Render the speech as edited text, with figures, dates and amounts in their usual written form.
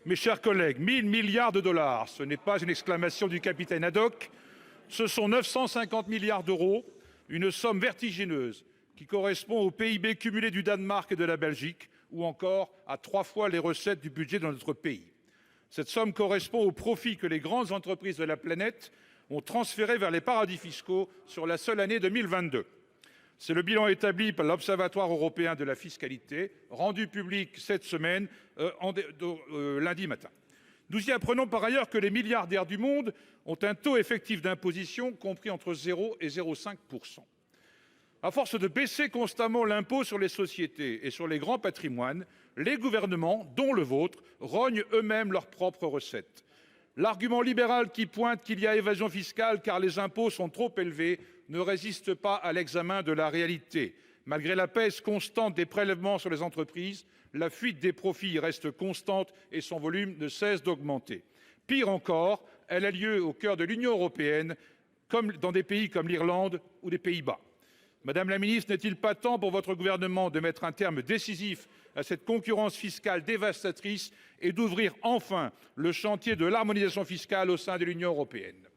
Mes chers collègues, 1 000 milliards de dollars, ce n'est pas une exclamation du capitaine Haddock, ce sont 950 milliards d'euros, une somme vertigineuse qui correspond au PIB cumulé du Danemark et de la Belgique, ou encore à 3 fois les recettes du budget de notre pays. Cette somme correspond aux profits que les grandes entreprises de la planète ont transférés vers les paradis fiscaux sur la seule année 2022. C'est le bilan établi par l'Observatoire européen de la fiscalité, rendu public cette semaine, lundi matin. Nous y apprenons par ailleurs que les milliardaires du monde ont un taux effectif d'imposition compris entre 0 et 0,5 %. À force de baisser constamment l'impôt sur les sociétés et sur les grands patrimoines, les gouvernements, dont le vôtre, rognent eux-mêmes leurs propres recettes. L'argument libéral qui pointe qu'il y a évasion fiscale car les impôts sont trop élevés ne résiste pas à l'examen de la réalité. Malgré la baisse constante des prélèvements sur les entreprises, la fuite des profits reste constante et son volume ne cesse d'augmenter. Pire encore, elle a lieu au cœur de l'Union européenne, comme dans des pays comme l'Irlande ou les Pays-Bas. Madame la ministre, n'est-il pas temps pour votre gouvernement de mettre un terme décisif à cette concurrence fiscale dévastatrice et d'ouvrir enfin le chantier de l'harmonisation fiscale au sein de l'Union européenne ?